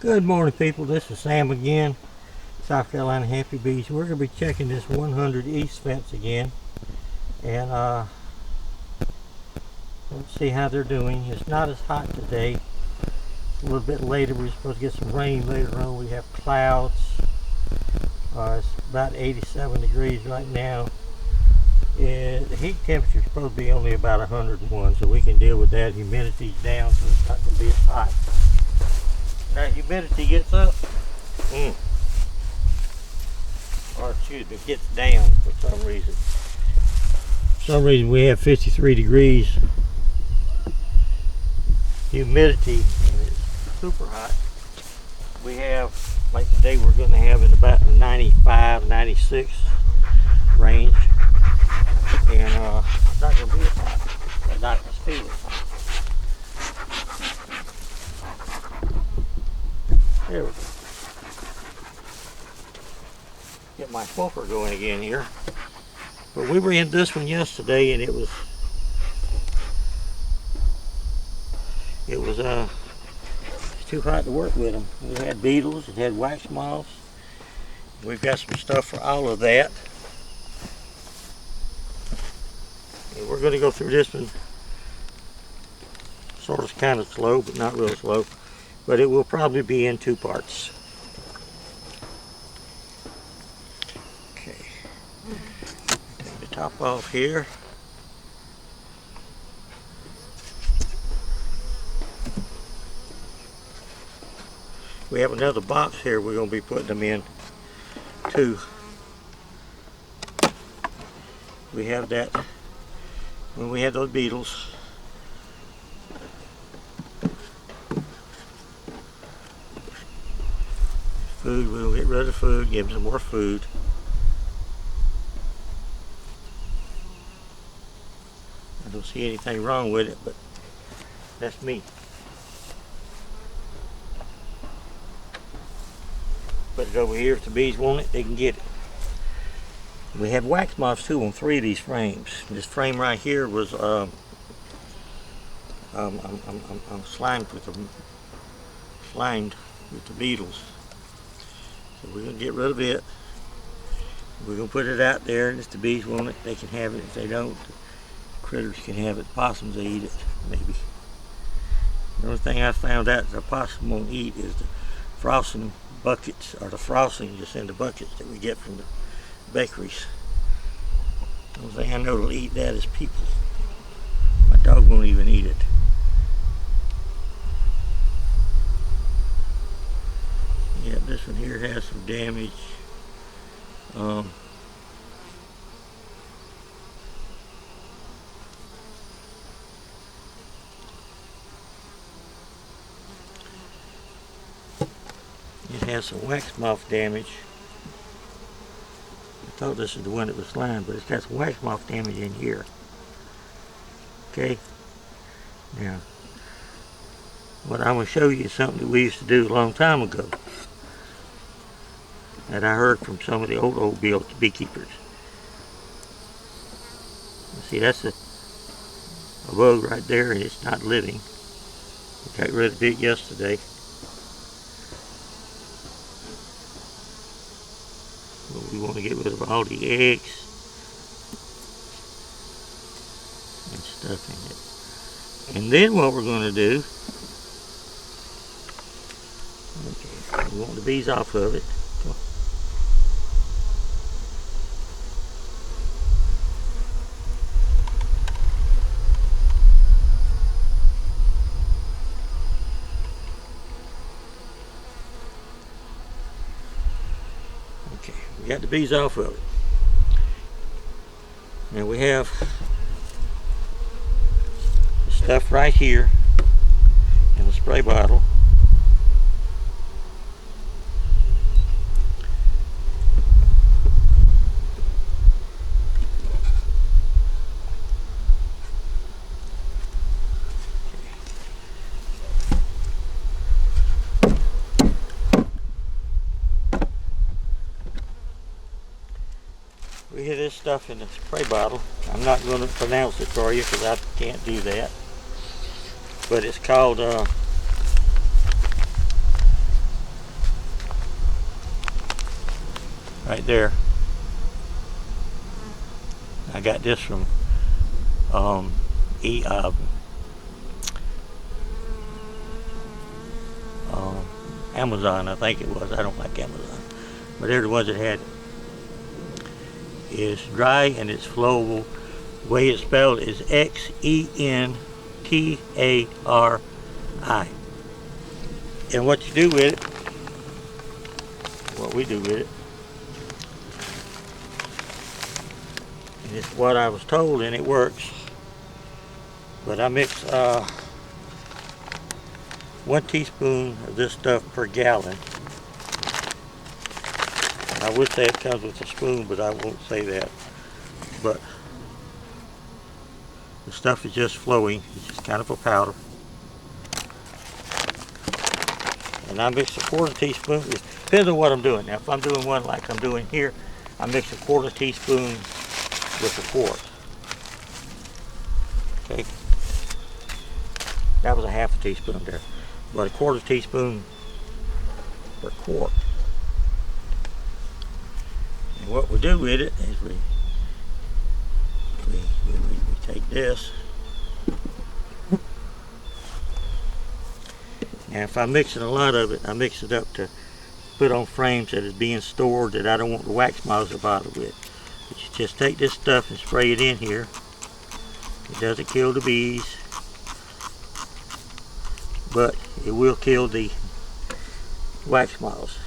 Good morning, people. This is Sam again, South Carolina Happy Bees. We're going to be checking this 100 East fence again, and let's see how they're doing. It's not as hot today. It's a little bit later. We're supposed to get some rain later on. We have clouds. It's about 87 degrees right now. The heat temperature is supposed to be only about 101, so we can deal with that. Humidity's down, so it's not going to be as hot. Now humidity gets up, or excuse me, gets down for some reason. For some reason we have 53 degrees humidity and it's super hot. We have, like today we're going to have in about the 95, 96 range, and it's not going to be as hot, but not as feeling hot. There we go. Get my pumper going again here. But we were in this one yesterday and it was too hot to work with them. We had beetles, it had wax moths. We've got some stuff for all of that. And we're going to go through this one sort of kind of slow, but not real slow. But it will probably be in two parts. Okay, take the top off here. We have another box here we're going to be putting them in too. We have that when we had those beetles. Food, we'll get rid of food, give them some more food. I don't see anything wrong with it, but that's me. Put it over here. If the bees want it, they can get it. We have wax moths too on 3 of these frames. This frame right here was I'm slimed with the beetles. So we're going to get rid of it. We're going to put it out there, and if the bees want it, they can have it. If they don't, the critters can have it. Possums, they eat it, maybe. The only thing I found out that a possum won't eat is the frosting buckets, or the frosting just in the buckets that we get from the bakeries. The only thing I know that'll eat that is people. My dog won't even eat it. Yeah, this one here has some damage. It has some wax moth damage. I thought this is the one that was slimed, but it's got some wax moth damage in here. Okay. Now, what I'm going to show you is something that we used to do a long time ago, that I heard from some of the old beekeepers. See, that's a bug right there, and it's not living. We got rid of it yesterday. But we want to get rid of all the eggs and stuff in it. And then what we're going to do, okay, we want the bees off of it. Okay, we got the bees off of it. Now we have the stuff right here in the spray bottle. We get this stuff in the spray bottle. I'm not going to pronounce it for you because I can't do that. But it's called right there. I got this from Amazon, I think it was. I don't like Amazon, but they're the ones that had it. It's dry and it's flowable. The way it's spelled is Xentari. And what you do with it, what we do with it, and it's what I was told, and it works. But I mix 1 teaspoon of this stuff per gallon. I would say it comes with a spoon, but I won't say that. But the stuff is just flowing. It's just kind of a powder. And I mix a 1/4 teaspoon. It depends on what I'm doing. Now, if I'm doing one like I'm doing here, I mix a 1/4 teaspoon with a quart. Okay. That was a 1/2 teaspoon there. But a 1/4 teaspoon per quart. And what we do with it is we take this. Now if I'm mixing a lot of it, I mix it up to put on frames that is being stored that I don't want the wax moths to bother with. But you just take this stuff and spray it in here. It doesn't kill the bees, but it will kill the wax moths.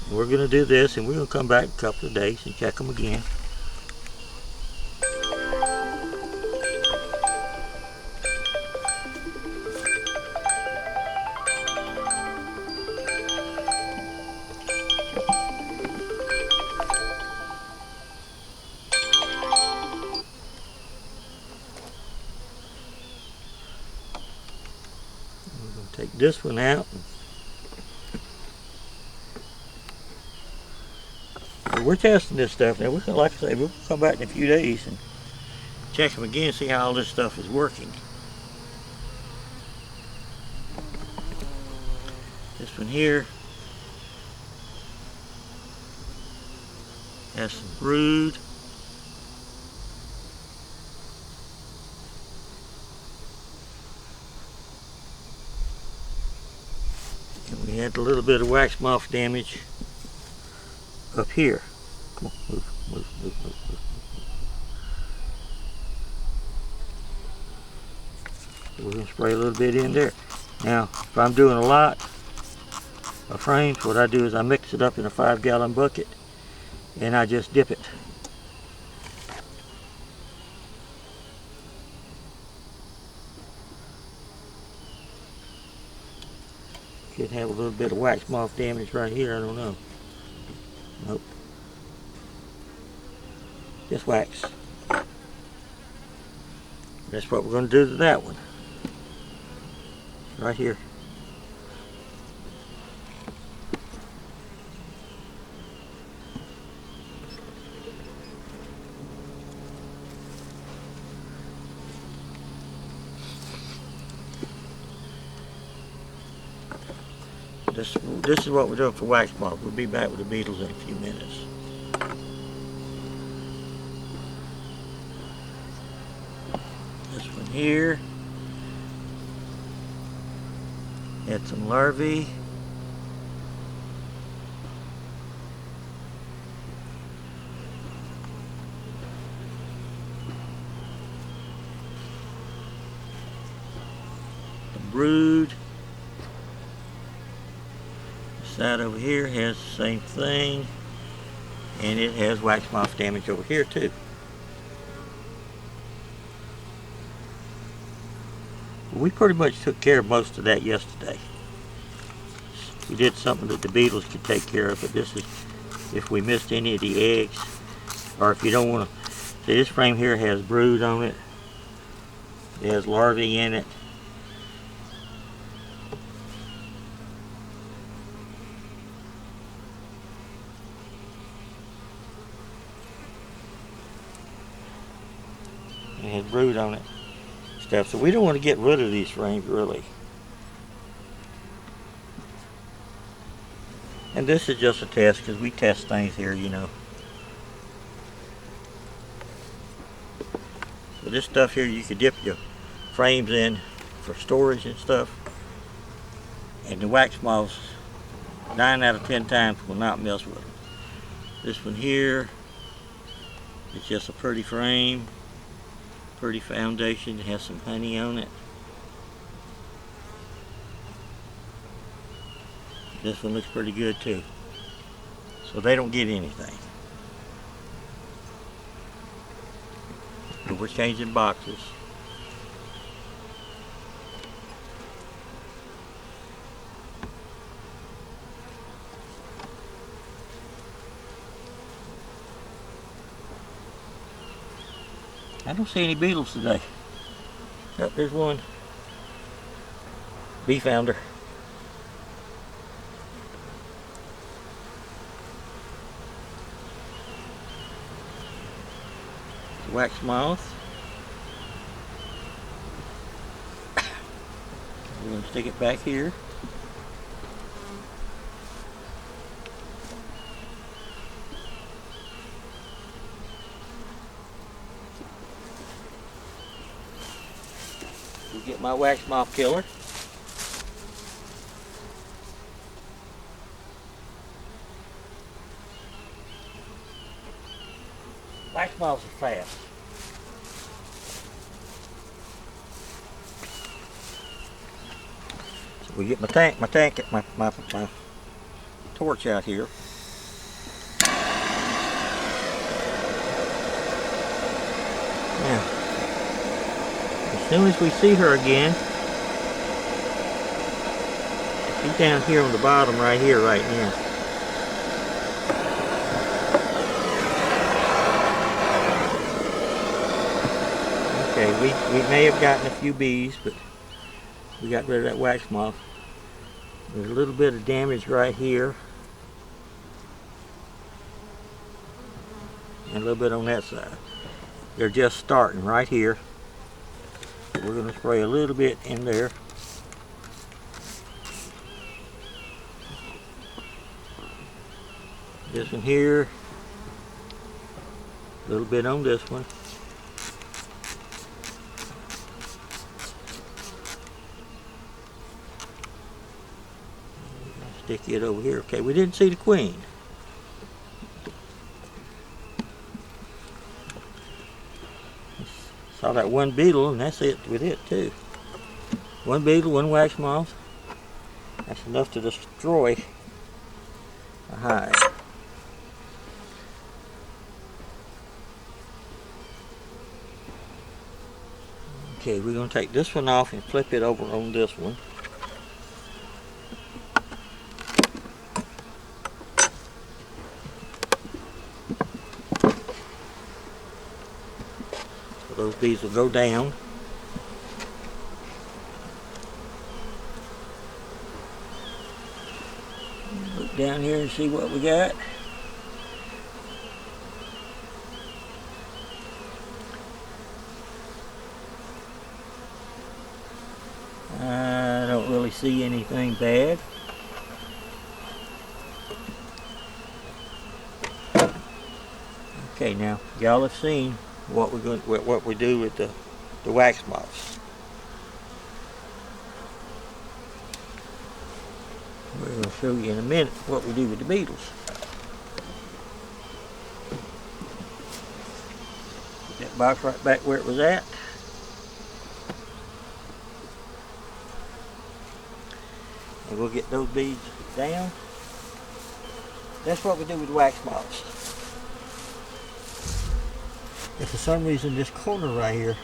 And we're going to do this, and we're going to come back in a couple of days and check them again. Take this one out. We're testing this stuff now. Like I say, we'll come back in a few days and check them again, see how all this stuff is working. This one here has some brood. We had a little bit of wax moth damage up here. Come on, move. So we're going to spray a little bit in there. Now, if I'm doing a lot of frames, what I do is I mix it up in a 5-gallon bucket and I just dip it. Could have a little bit of wax moth damage right here, I don't know. Nope. Just wax. That's what we're going to do to that one. Right here. This is what we're doing for wax moth. We'll be back with the beetles in a few minutes. This one here had some larvae. The brood. Side over here has the same thing, and it has wax moth damage over here too. We pretty much took care of most of that yesterday. We did something that the beetles could take care of, but this is if we missed any of the eggs, or if you don't want to. See, this frame here has brood on it. It has larvae in it. It has brood on it, stuff. So we don't want to get rid of these frames really. And this is just a test because we test things here, you know. So this stuff here you could dip your frames in for storage and stuff. And the wax moths, 9 out of 10 times, will not mess with them. This one here, it's just a pretty frame, pretty foundation. It has some honey on it. This one looks pretty good too. So they don't get anything. But we're changing boxes. I don't see any beetles today. Oh, there's one. Bee founder. Wax moth. We're going to stick it back here. We get my wax moth killer. Wax moths are fast. So we get my torch out here. Now, as soon as we see her again, she's down here on the bottom right here right now. Okay, we may have gotten a few bees, but we got rid of that wax moth. There's a little bit of damage right here. And a little bit on that side. They're just starting right here. We're going to spray a little bit in there. This one here. A little bit on this one. Stick it over here. Okay, we didn't see the queen. Saw that one beetle, and that's it with it too. One beetle, one wax moth. That's enough to destroy a hive. Okay, we're going to take this one off and flip it over on this one. So those bees will go down. Look down here and see what we got. I don't really see anything bad. Okay, now y'all have seen what we do with the wax moths. We're going to show you in a minute what we do with the beetles. Put that box right back where it was at. And we'll get those beads down. That's what we do with wax moths. If for some reason this corner right here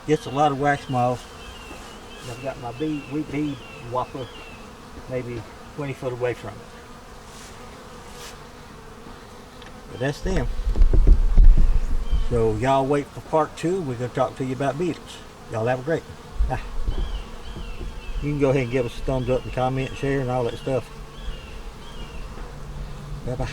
gets a lot of wax moths, I've got my wheat bead whopper maybe 20 foot away from it. But that's them. So y'all wait for part 2. We're going to talk to you about beetles. Y'all have a great one. Bye. You can go ahead and give us a thumbs up and comment, share, and all that stuff. Bye-bye.